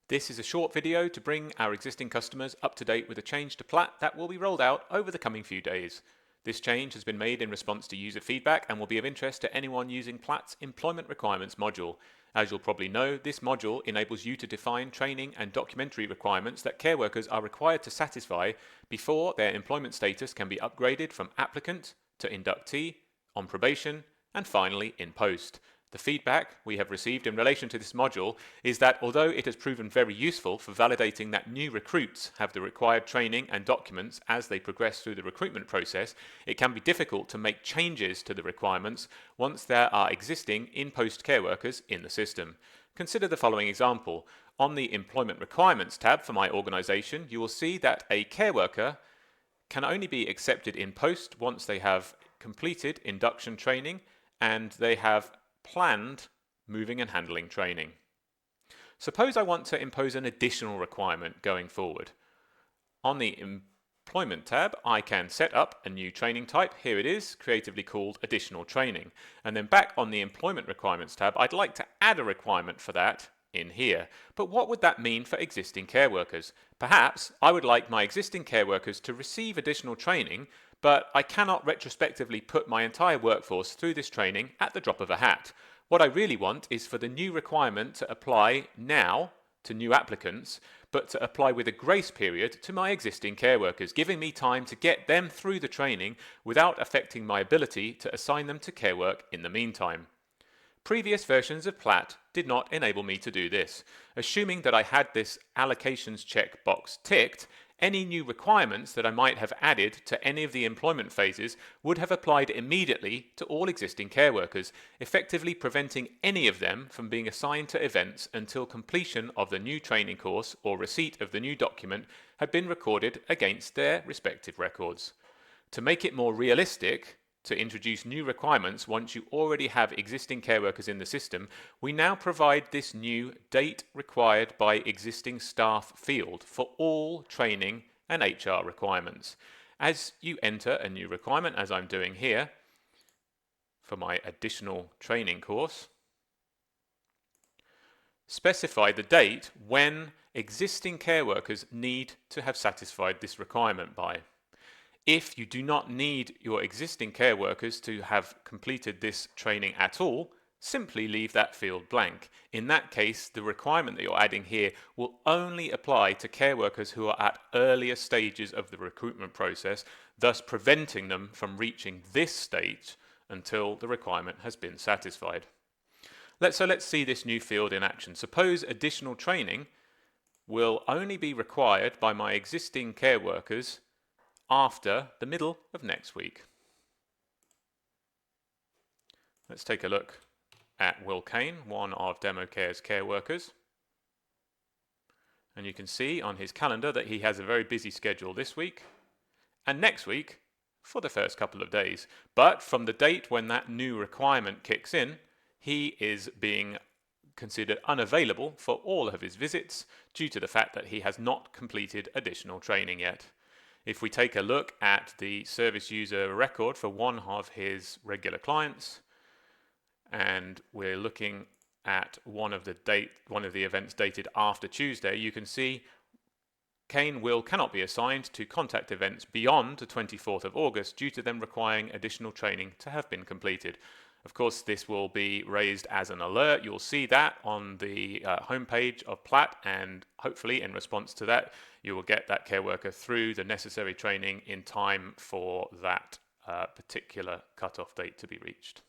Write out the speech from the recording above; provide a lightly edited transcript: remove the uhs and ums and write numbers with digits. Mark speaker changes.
Speaker 1: This is a short video to bring our existing customers up to date with a change to Platt that will be rolled out over the coming few days. This change has been made in response to user feedback and will be of interest to anyone using Platt's Employment Requirements module. As you'll probably know, this module enables you to define training and documentary requirements that care workers are required to satisfy before their employment status can be upgraded from applicant to inductee, on probation, and finally in post. The feedback we have received in relation to this module is that although it has proven very useful for validating that new recruits have the required training and documents as they progress through the recruitment process, it can be difficult to make changes to the requirements once there are existing in-post care workers in the system. Consider the following example. On the Employment Requirements tab for my organisation, you will see that a care worker can only be accepted in post once they have completed induction training and they have planned moving and handling training. Suppose I want to impose an additional requirement going forward. On the Employment tab, I can set up a new training type. Here it is, creatively called Additional Training. And then back on the Employment Requirements tab, I'd like to add a requirement for that in here. But what would that mean for existing care workers? Perhaps I would like my existing care workers to receive additional training, but I cannot retrospectively put my entire workforce through this training at the drop of a hat. What I really want is for the new requirement to apply now to new applicants, but to apply with a grace period to my existing care workers, giving me time to get them through the training without affecting my ability to assign them to care work in the meantime. Previous versions of Platt did not enable me to do this. Assuming that I had this allocations check box ticked, any new requirements that I might have added to any of the employment phases would have applied immediately to all existing care workers, effectively preventing any of them from being assigned to events until completion of the new training course or receipt of the new document had been recorded against their respective records. To make it more realistic, to introduce new requirements once you already have existing care workers in the system, we now provide this new date required by existing staff field for all training and HR requirements. As you enter a new requirement, as I'm doing here for my additional training course, specify the date when existing care workers need to have satisfied this requirement by. If you do not need your existing care workers to have completed this training at all, simply leave that field blank. In that case, the requirement that you're adding here will only apply to care workers who are at earlier stages of the recruitment process, thus preventing them from reaching this stage until the requirement has been satisfied. Let's see this new field in action. Suppose additional training will only be required by my existing care workers after the middle of next week. Let's take a look at Will Kane, one of DemoCare's care workers. And you can see on his calendar that he has a very busy schedule this week and next week for the first couple of days. But from the date when that new requirement kicks in, he is being considered unavailable for all of his visits due to the fact that he has not completed additional training yet. If we take a look at the service user record for one of his regular clients, and we're looking at one of the events dated after Tuesday, you can see Will cannot be assigned to contact events beyond the 24th of August due to them requiring additional training to have been completed. Of course, this will be raised as an alert. You'll see that on the homepage of Platt, and hopefully in response to that, you will get that care worker through the necessary training in time for that particular cut-off date to be reached.